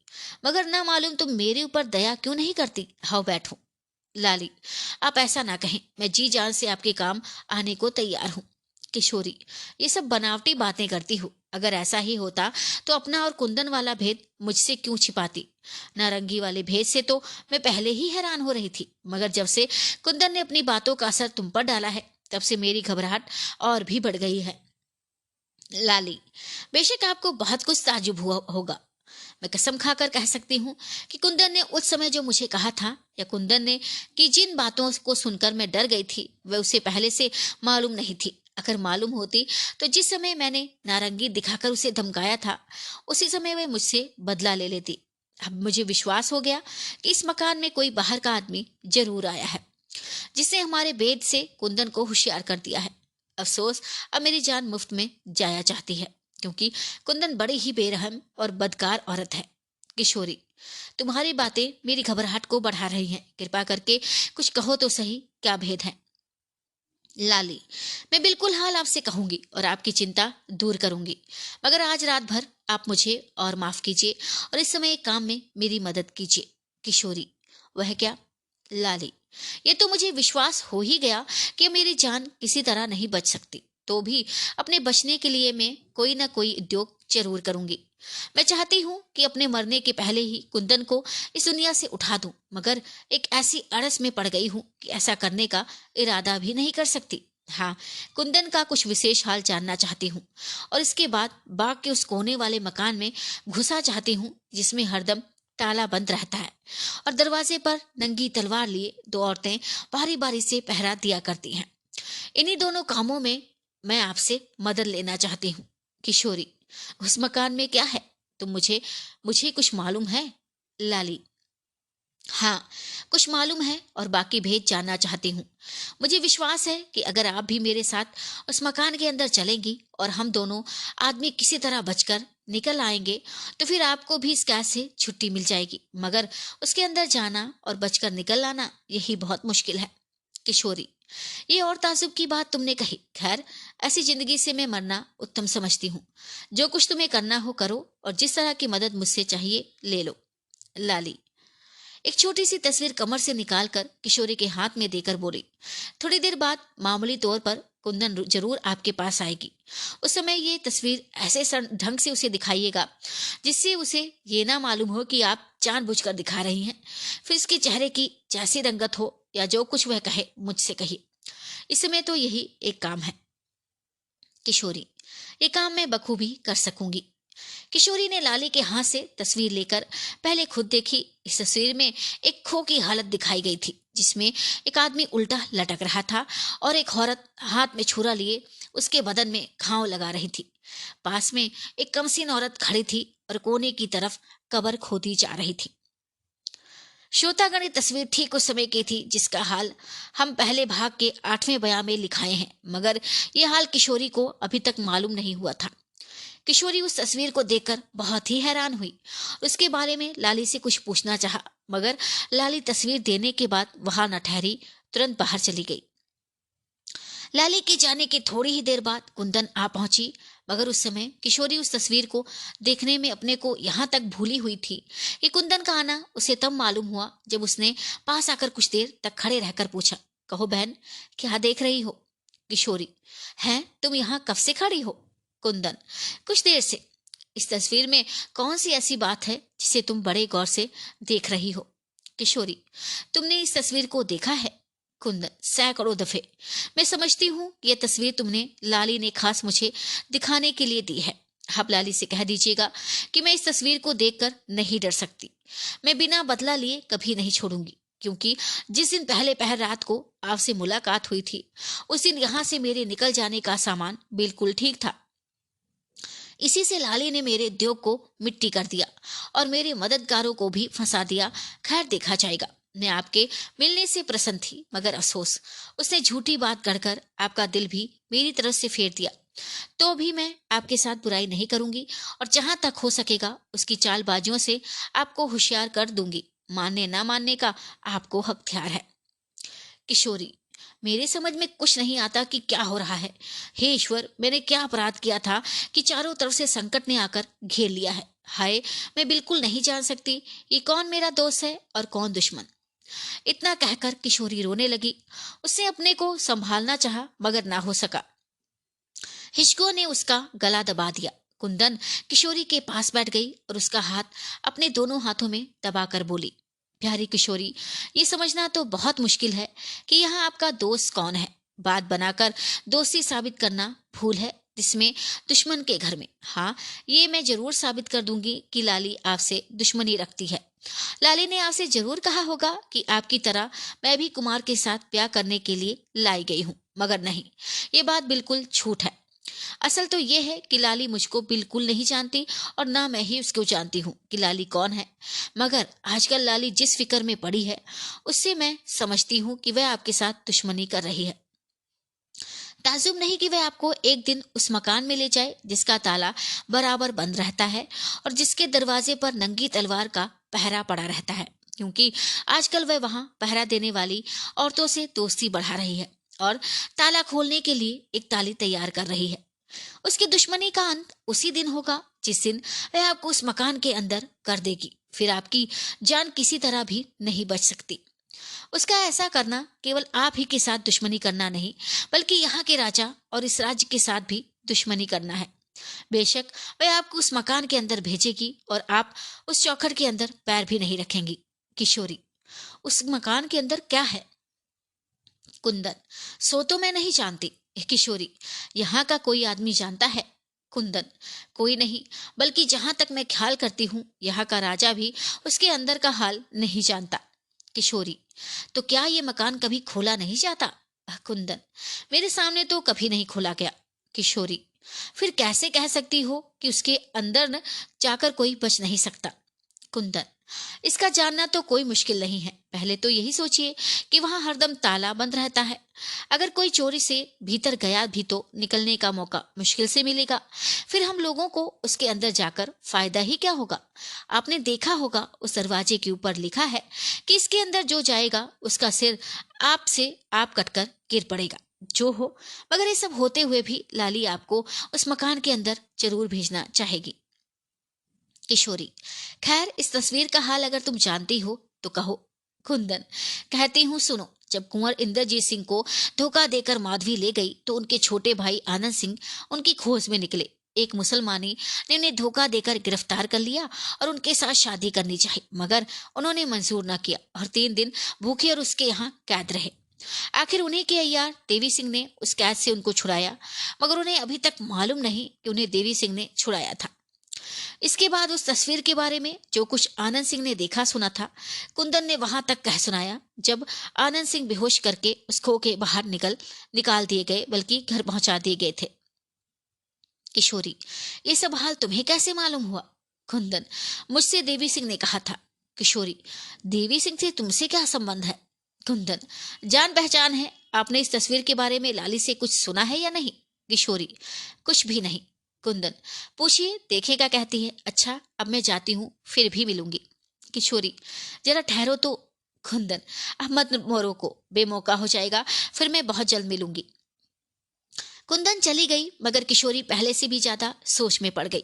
मगर ना मालूम तुम मेरे ऊपर दया क्यों नहीं करती। आओ बैठो। लाली, आप ऐसा ना कहें, मैं जी जान से आपके काम आने को तैयार हूँ। किशोरी, ये सब बनावटी बातें करती हो। अगर ऐसा ही होता तो अपना और कुंदन वाला भेद मुझसे क्यों छिपाती। नारंगी वाले भेद से तो मैं पहले ही हैरान हो रही थी, मगर जब से कुंदन ने अपनी बातों का असर तुम पर डाला है, तब से मेरी घबराहट और भी बढ़ गई है। लाली, बेशक आपको बहुत कुछ ताजुब हुआ होगा। मैं कसम खाकर कह सकती हूँ कि कुंदन ने उस समय जो मुझे कहा था, या कुंदन ने कि जिन बातों को सुनकर मैं डर गई थी, वह उसे पहले से मालूम नहीं थी। अगर मालूम होती तो जिस समय मैंने नारंगी दिखाकर उसे धमकाया था, उसी समय वह मुझसे बदला ले लेती। अब मुझे विश्वास हो गया कि इस मकान में कोई बाहर का आदमी जरूर आया है, जिसने हमारे बेद से कुंदन को होशियार कर दिया है। अफसोस अब मेरी जान मुफ्त में जाया चाहती है, क्योंकि कुंदन बड़ी ही बेरहम और बदकार औरत है। किशोरी, तुम्हारी बातें मेरी घबराहट को बढ़ा रही हैं। कृपा करके कुछ कहो तो सही, क्या भेद है? लाली, मैं बिल्कुल हाल आपसे कहूंगी और आपकी चिंता दूर करूंगी, मगर आज रात भर आप मुझे और माफ कीजिए और इस समय एक काम में मेरी मदद कीजिए। किशोरी, वह क्या? लाली, ये तो मुझे विश्वास हो ही गया कि मेरी जान किसी तरह नहीं बच सकती, तो भी अपने बचने के लिए मैं कोई ना कोई उद्योग जरूर करूंगी। मैं चाहती हूँ कि अपने मरने के पहले ही कुंदन को इस दुनिया से उठा दूं, मगर एक ऐसी अड़स में पड़ गई हूँ कि ऐसा करने का इरादा भी नहीं कर सकती। हाँ, कुंदन का कुछ विशेष हाल जानना चाहती हूँ और इसके बाद बाग के उस कोने वाले मकान में घुसा चाहती हूँ जिसमें हरदम ताला बंद रहता है और दरवाजे पर नंगी तलवार लिए दो औरतें बारी बारी से पहरा दिया करती हैं। इन्हीं दोनों कामों में मैं आपसे मदद लेना चाहती हूँ। किशोरी, उस मकान में क्या है? तुम मुझे मुझे कुछ मालूम है? लाली, हाँ, कुछ मालूम है और बाकी भेद जानना चाहती हूँ। मुझे विश्वास है कि अगर आप भी मेरे साथ उस मकान के अंदर चलेंगी और हम दोनों आदमी किसी तरह बचकर निकल आएंगे, तो फिर आपको भी इस कैद से छुट्टी मिल जाएगी, मगर उसके अंदर जाना और बचकर निकल आना यही बहुत मुश्किल है। किशोरी, ये और ताजुब की बात तुमने कही। खैर, ऐसी जिंदगी से मैं मरना उत्तम समझती हूँ। जो कुछ तुम्हें करना हो करो और जिस तरह की मदद मुझसे चाहिए ले लो। लाली, एक छोटी सी तस्वीर कमर से निकालकर किशोरी के हाथ में देकर बोली, थोड़ी देर बाद मामूली तौर पर कुंदन जरूर आपके पास आएगी। उस समय ये तस्वीर ऐसे ढंग से उसे दिखाइएगा जिससे उसे ये ना मालूम हो कि आप जानबूझकर दिखा रही हैं। फिर इसके चेहरे की जैसी रंगत हो या जो कुछ वह कहे मुझसे कहिए। इस समय तो यही एक काम है। किशोरी, ये काम मैं बखूबी कर सकूंगी। किशोरी ने लाली के हाथ से तस्वीर लेकर पहले खुद देखी। इस तस्वीर में एक खो की हालत दिखाई गई थी, जिसमें एक आदमी उल्टा लटक रहा था और एक औरत हाथ में छुरा लिए उसके बदन में घाव लगा रही थी। पास में एक कमसीन औरत खड़ी थी और कोने की तरफ कब्र खोदी जा रही थी। श्रोतागण, ये तस्वीर ठीक उस समय की थी जिसका हाल हम पहले भाग के 8वें बयां में लिखाए हैं, मगर यह हाल किशोरी को अभी तक मालूम नहीं हुआ था। किशोरी उस तस्वीर को देखकर बहुत ही हैरान हुई। उसके बारे में लाली से कुछ पूछना चाहा, मगर लाली तस्वीर देने के बाद वहां न ठहरी, तुरंत बाहर चली गई। लाली के जाने के थोड़ी ही देर बाद कुंदन आ पहुंची, मगर उस समय किशोरी उस तस्वीर को देखने में अपने को यहाँ तक भूली हुई थी कि कुंदन का आना उसे तब मालूम हुआ जब उसने पास आकर कुछ देर तक खड़े रहकर पूछा, कहो बहन, क्या देख रही हो? किशोरी, हैं तुम यहाँ कब से खड़ी हो? कुंदन, कुछ देर से। इस तस्वीर में कौन सी ऐसी बात है जिसे तुम बड़े गौर से देख रही हो? किशोरी, तुमने इस तस्वीर को देखा है? कुंदन, सैकड़ों दफे। मैं समझती हूँ कि यह तस्वीर तुमने लाली ने खास मुझे दिखाने के लिए दी है। आप लाली से कह दीजिएगा कि मैं इस तस्वीर को देखकर नहीं डर सकती। मैं बिना बदला लिए कभी नहीं छोड़ूंगी, क्योंकि जिस दिन पहले पहर रात को आपसे मुलाकात हुई थी, उस दिन यहाँ से मेरे निकल जाने का सामान बिल्कुल ठीक था। इसी से लाली ने मेरे उद्योग को मिट्टी कर दिया और मेरे मददगारों को भी फंसा दिया। खैर, देखा जाएगा। मैं आपके मिलने से प्रसन्न थी, मगर अफसोस उसने झूठी बात गढ़कर आपका दिल भी मेरी तरफ से फेर दिया। तो भी मैं आपके साथ बुराई नहीं करूंगी और जहां तक हो सकेगा उसकी चालबाजियों से आपको होशियार कर दूंगी। मानने ना मानने का आपको हख्तियार है। किशोरी, मेरे समझ में कुछ नहीं आता कि क्या हो रहा है। हे ईश्वर, मैंने क्या अपराध किया था कि चारों तरफ से संकट ने आकर घेर लिया है। हाय, मैं बिल्कुल नहीं जान सकती कि कौन मेरा दोस्त है और कौन दुश्मन। इतना कहकर किशोरी रोने लगी। उसने अपने को संभालना चाहा, मगर ना हो सका। हिचकों ने उसका गला दबा दिया। कुंदन किशोरी के पास बैठ गई और उसका हाथ अपने दोनों हाथों में दबाकर बोली, प्यारी किशोरी, ये समझना तो बहुत मुश्किल है कि यहाँ आपका दोस्त कौन है। बात बनाकर दोस्ती साबित करना भूल है, जिसमें दुश्मन के घर में। हाँ, ये मैं जरूर साबित कर दूंगी कि लाली आपसे दुश्मनी रखती है। लाली ने आपसे जरूर कहा होगा कि आपकी तरह मैं भी कुमार के साथ ब्याह करने के लिए लाई गई हूँ, मगर नहीं, ये बात बिल्कुल झूठ है। असल तो ये है कि लाली मुझको बिल्कुल नहीं जानती और ना मैं ही उसको जानती हूँ कि लाली कौन है। मगर आजकल लाली जिस फिक्र में पड़ी है उससे मैं समझती हूँ कि वह आपके साथ दुश्मनी कर रही है। ताज्जुब नहीं कि वह आपको एक दिन उस मकान में ले जाए जिसका ताला बराबर बंद रहता है और जिसके दरवाजे पर नंगी तलवार का पहरा पड़ा रहता है, क्योंकि आजकल वह वहां पहरा देने वाली औरतों से दोस्ती बढ़ा रही है और ताला खोलने के लिए एक ताली तैयार कर रही है। उसकी दुश्मनी का अंत उसी दिन होगा जिस दिन वह आपको उस मकान के अंदर कर देगी। फिर आपकी जान किसी तरह भी नहीं बच सकती। उसका ऐसा करना केवल आप ही के साथ दुश्मनी करना नहीं, बल्कि यहाँ के राजा और इस राज्य के साथ भी दुश्मनी करना है। बेशक वह आपको उस मकान के अंदर भेजेगी और आप उस चौखट के अंदर पैर भी नहीं रखेंगी। किशोरी, उस मकान के अंदर क्या है? कुंदन, सो तो मैं नहीं जानती। किशोरी, यहाँ का कोई आदमी जानता है? कुंदन, कोई नहीं, बल्कि जहां तक मैं ख्याल करती हूँ यहाँ का राजा भी उसके अंदर का हाल नहीं जानता। किशोरी, तो क्या ये मकान कभी खोला नहीं जाता? कुंदन, मेरे सामने तो कभी नहीं खोला गया। किशोरी, फिर कैसे कह सकती हो कि उसके अंदर न जाकर कोई बच नहीं सकता? कुंदन, इसका जानना तो कोई मुश्किल नहीं है। पहले तो यही सोचिए कि वहां हरदम ताला बंद रहता है। अगर कोई चोरी से भीतर गया भी तो निकलने का मौका मुश्किल से मिलेगा। फिर हम लोगों को उसके अंदर जाकर फायदा ही क्या होगा? आपने देखा होगा उस दरवाजे के ऊपर लिखा है कि इसके अंदर जो जाएगा उसका सिर आप कटकर गिर पड़ेगा। जो हो, मगर ये सब होते हुए भी लाली आपको उस मकान के अंदर जरूर भेजना चाहेगी। किशोरी, खैर इस तस्वीर का हाल अगर तुम जानती हो तो कहो। कुंदन, कहती हूँ सुनो। जब कुंवर इंद्रजीत सिंह को धोखा देकर माधवी ले गई तो उनके छोटे भाई आनंद सिंह उनकी खोज में निकले। एक मुसलमानी ने उन्हें धोखा देकर गिरफ्तार कर लिया और उनके साथ शादी करनी चाही, मगर उन्होंने मंजूर न किया और 3 दिन भूखे और उसके यहाँ कैद रहे। आखिर उन्हीं के अय्यार देवी सिंह ने उस कैद से उनको छुड़ाया, मगर उन्हें अभी तक मालूम नहीं कि उन्हें देवी सिंह ने छुड़ाया था। इसके बाद उस तस्वीर के बारे में जो कुछ आनंद सिंह ने देखा सुना था, कुंदन ने वहां तक कह सुनाया जब आनंद सिंह बेहोश करके उस खो के बाहर निकाल दिए गए, बल्कि घर पहुंचा दिए गए थे। किशोरी, ये सब हाल तुम्हें कैसे मालूम हुआ? कुंदन, मुझसे देवी सिंह ने कहा था। किशोरी, देवी सिंह से तुमसे क्या संबंध है? कुंदन, जान पहचान है। आपने इस तस्वीर के बारे में लाली से कुछ सुना है या नहीं? किशोरी, कुछ भी नहीं। कुंदन, पूछिए, देखे क्या कहती है। अच्छा, अब मैं जाती हूँ, फिर भी मिलूंगी। किशोरी, जरा ठहरो तो। कुंदन, अब मत मोरो को, बेमौका हो जाएगा, फिर मैं बहुत जल्द मिलूंगी। कुंदन चली गई, मगर किशोरी पहले से भी ज्यादा सोच में पड़ गई।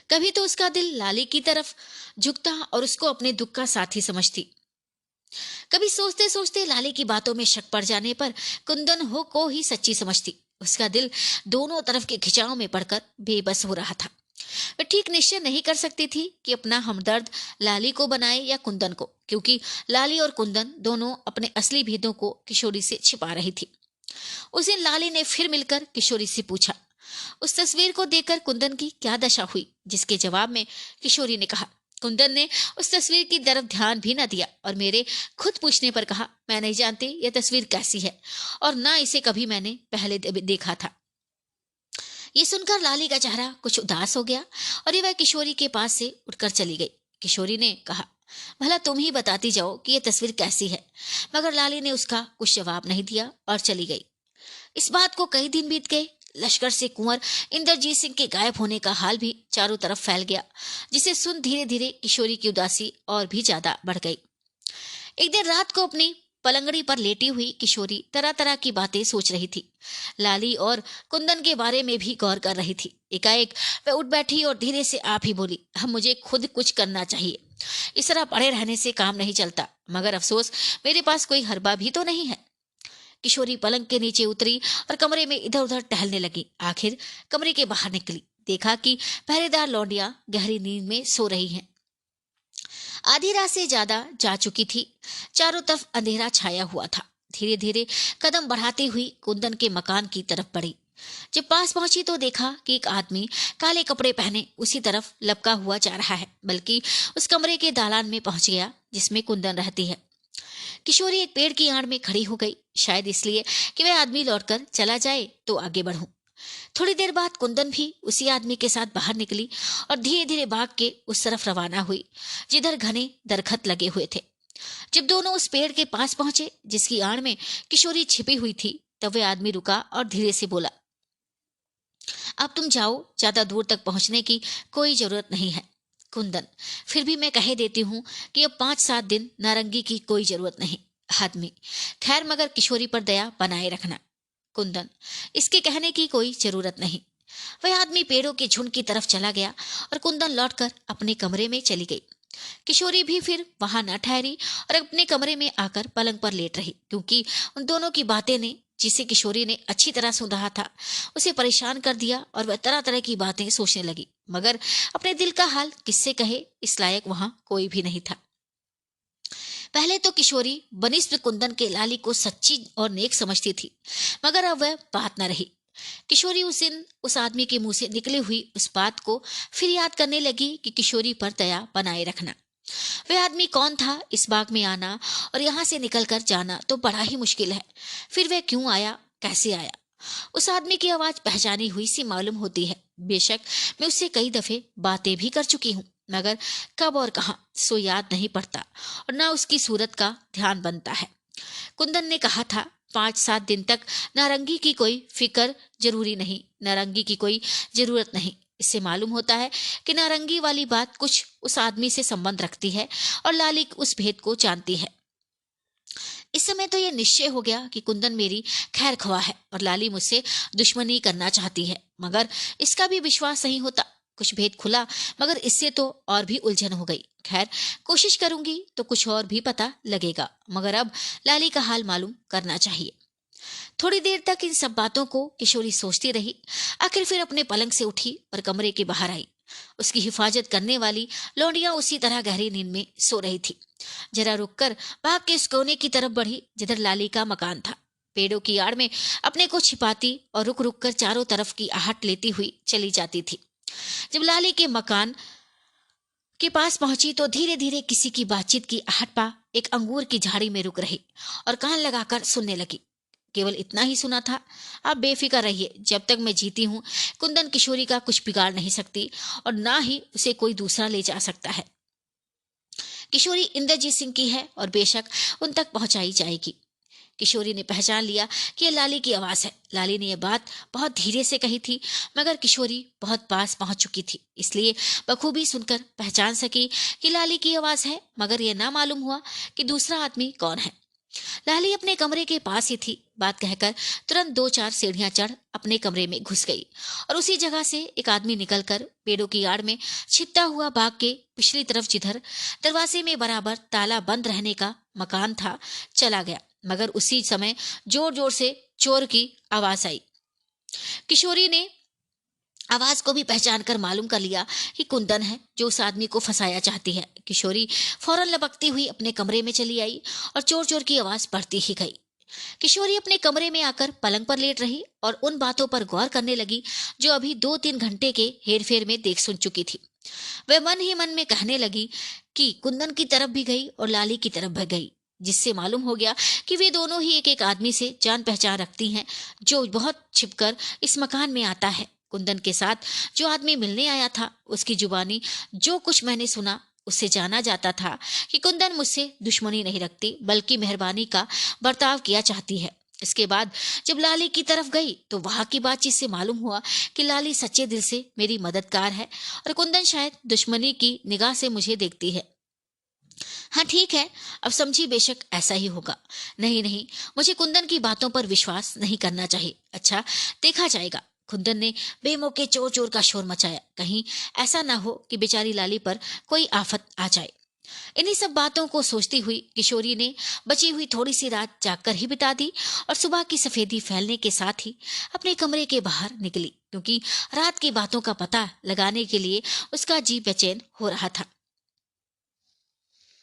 कभी तो उसका दिल लाली की तरफ झुकता और उसको अपने दुख का साथी समझती। कभी सोचते सोचते लाली की बातों में शक पड़ जाने पर कुंदन को ही सच्ची समझती। उसका दिल दोनों तरफ के खिंचाव में पड़कर बेबस हो रहा था। वह ठीक निश्चय नहीं कर सकती थी कि अपना हमदर्द लाली को बनाए या कुंदन को, क्योंकि लाली और कुंदन दोनों अपने असली भेदों को किशोरी से छिपा रही थी। उस दिन लाली ने फिर मिलकर किशोरी से पूछा, उस तस्वीर को देखकर कुंदन की क्या दशा हुई? जिसके जवाब में किशोरी ने कहा, कुंदन ने उस तस्वीर की तरफ ध्यान भी न दिया और मेरे खुद पूछने पर कहा, मैं नहीं जानती यह तस्वीर कैसी है और ना इसे कभी मैंने पहले देखा था। ये सुनकर लाली का चेहरा कुछ उदास हो गया और वह किशोरी के पास से उठकर चली गई। किशोरी ने कहा, भला तुम ही बताती जाओ कि यह तस्वीर कैसी है। मगर लाली ने उसका कुछ जवाब नहीं दिया और चली गई। इस बात को कई दिन बीत गए। लश्कर से कुंवर इंद्रजीत सिंह के गायब होने का हाल भी चारों तरफ फैल गया, जिसे सुन धीरे धीरे किशोरी की उदासी और भी ज्यादा बढ़ गई। एक दिन रात को अपनी पलंगड़ी पर लेटी हुई किशोरी तरह तरह की बातें सोच रही थी। लाली और कुंदन के बारे में भी गौर कर रही थी। एकाएक वह उठ बैठी और धीरे से आप ही बोली, अब मुझे खुद कुछ करना चाहिए। इस तरह पड़े रहने से काम नहीं चलता, मगर अफसोस मेरे पास कोई हरबा भी तो नहीं है। किशोरी पलंग के नीचे उतरी और कमरे में इधर उधर टहलने लगी। आखिर कमरे के बाहर निकली, देखा कि पहरेदार लौंडियां गहरी नींद में सो रही हैं। आधी रात से ज्यादा जा चुकी थी। चारों तरफ अंधेरा छाया हुआ था। धीरे धीरे कदम बढ़ाती हुई कुंदन के मकान की तरफ बढ़ी। जब पास पहुंची तो देखा कि एक आदमी काले कपड़े पहने उसी तरफ लपका हुआ जा रहा है, बल्कि उस कमरे के दालान में पहुंच गया जिसमें कुंदन रहती है। किशोरी एक पेड़ की आड़ में खड़ी हो गई, शायद इसलिए कि वह आदमी लौटकर चला जाए तो आगे बढ़ूं। थोड़ी देर बाद कुंदन भी उसी आदमी के साथ बाहर निकली और धीरे धीरे भाग के उस तरफ रवाना हुई जिधर घने दरखत लगे हुए थे। जब दोनों उस पेड़ के पास पहुंचे जिसकी आड़ में किशोरी छिपी हुई थी, तब वह आदमी रुका और धीरे से बोला, अब तुम जाओ, ज्यादा दूर तक पहुंचने की कोई जरूरत नहीं है। कुंदन, फिर भी मैं कह देती हूं कि अब 5-7 दिन नारंगी की कोई जरूरत नहीं। आदमी, खैर मगर किशोरी पर दया बनाए रखना। कुंदन, इसके कहने की कोई जरूरत नहीं। वह आदमी पेड़ों के झुंड की तरफ चला गया और कुंदन लौटकर अपने कमरे में चली गई। किशोरी भी फिर वहां न ठहरी और अपने कमरे में आकर पलंग पर लेट रही, क्योंकि उन दोनों की बातें ने, जिसे किशोरी ने अच्छी तरह सुन रहा था, उसे परेशान कर दिया और वह तरह तरह की बातें सोचने लगी, मगर अपने दिल का हाल किससे कहे इस लायक वहां कोई भी नहीं था। पहले तो किशोरी बनिस्बत कुंदन के लाली को सच्ची और नेक समझती थी, मगर अब वह बात न रही। किशोरी उस दिन उस आदमी के मुंह से निकली हुई उस बात को फिर याद करने लगी कि किशोरी पर दया बनाए रखना। वह आदमी कौन था? इस बाग में आना और यहाँ से निकलकर जाना तो बड़ा ही मुश्किल है। फिर वह क्यों आया, कैसे आया? उस आदमी की आवाज पहचानी हुई सी मालूम होती है। बेशक मैं उससे कई दफे बातें भी कर चुकी हूँ, मगर कब और कहां सो याद नहीं पड़ता और न उसकी सूरत का ध्यान बनता है। कुंदन ने कहा था 5-7 दिन तक नारंगी की कोई फिक्र जरूरी नहीं, नारंगी की कोई जरूरत नहीं। इससे मालूम होता है कि नारंगी वाली बात कुछ उस आदमी से संबंध रखती है और लाली उस भेद को जानती है। इस समय तो यह निश्चय हो गया कि कुंदन मेरी खैर ख्वाह है और लाली मुझसे दुश्मनी करना चाहती है, मगर इसका भी विश्वास नहीं होता। कुछ भेद खुला, मगर इससे तो और भी उलझन हो गई। खैर कोशिश करूंगी तो कुछ और भी पता लगेगा, मगर अब लाली का हाल मालूम करना चाहिए। थोड़ी देर तक इन सब बातों को किशोरी सोचती रही। आखिर फिर अपने पलंग से उठी और कमरे के बाहर आई। उसकी हिफाजत करने वाली लौंडियां उसी तरह गहरी नींद में सो रही थी। जरा रुककर भाग के उस कोने की तरफ बढ़ी जिधर लाली का मकान था। पेड़ों की आड़ में अपने को छिपाती और रुक रुक कर चारों तरफ की आहट लेती हुई चली जाती थी। जब लाली के मकान के पास पहुंची तो धीरे धीरे किसी की बातचीत की आहट पा एक अंगूर की झाड़ी में रुक रही और कान लगाकर सुनने लगी। केवल इतना ही सुना था, आप बेफिक्र रहिए, जब तक मैं जीती हूँ कुंदन किशोरी का कुछ बिगाड़ नहीं सकती और ना ही उसे कोई दूसरा ले जा सकता है। किशोरी इंद्रजीत सिंह की है और बेशक उन तक पहुंचाई जाएगी। किशोरी ने पहचान लिया कि यह लाली की आवाज है। लाली ने यह बात बहुत धीरे से कही थी, मगर किशोरी बहुत पास पहुंच चुकी थी, इसलिए बखूबी सुनकर पहचान सकी कि लाली की आवाज है, मगर यह ना मालूम हुआ कि दूसरा आदमी कौन है। लाली अपने कमरे के पास ही थी। बात कहकर तुरंत 2-4 सीढ़ियां चढ़ अपने कमरे में घुस गई और उसी जगह से एक आदमी निकलकर पेड़ों की आड़ में छिपता हुआ बाग के पिछली तरफ, जिधर दरवाजे में बराबर ताला बंद रहने का मकान था, चला गया। मगर उसी समय जोर जोर से चोर की आवाज आई। किशोरी ने आवाज को भी पहचान कर मालूम कर लिया कि कुंदन है जो उस आदमी को फंसाया चाहती है। किशोरी फौरन लपकती हुई अपने कमरे में चली आई और चोर चोर की आवाज बढ़ती ही गई। किशोरी अपने कमरे में आकर पलंग पर लेट रही और उन बातों पर गौर करने लगी जो अभी 2-3 घंटे के हेरफेर में देख सुन चुकी थी। वह मन ही मन में कहने लगी कि कुंदन की तरफ भी गई और लाली की तरफ भी गई, जिससे मालूम हो गया कि वे दोनों ही एक एक आदमी से जान पहचान रखती हैं जो बहुत छिपकर इस मकान में आता है। कुंदन के साथ जो आदमी मिलने आया था, उसकी जुबानी जो कुछ मैंने सुना उससे जाना जाता था कि कुंदन मुझसे दुश्मनी नहीं रखती, बल्कि मेहरबानी का बर्ताव किया चाहती है। इसके बाद जब लाली की तरफ गई तो वहां की बातचीत से मालूम हुआ कि लाली सच्चे दिल से मेरी मददगार है और कुंदन शायद दुश्मनी की निगाह से मुझे देखती है। हाँ ठीक है, अब समझी, बेशक ऐसा ही होगा। नहीं नहीं, मुझे कुंदन की बातों पर विश्वास नहीं करना चाहिए। अच्छा, देखा जाएगा। कुंदन ने बेमौके चोर चोर का शोर मचाया, कहीं ऐसा ना हो कि बेचारी लाली पर कोई आफत आ जाए। इन्हीं सब बातों को सोचती हुई किशोरी ने बची हुई थोड़ी सी रात जागकर ही बिता दी और सुबह की सफेदी फैलने के साथ ही अपने कमरे के बाहर निकली, क्योंकि रात की बातों का पता लगाने के लिए उसका जी बेचैन हो रहा था।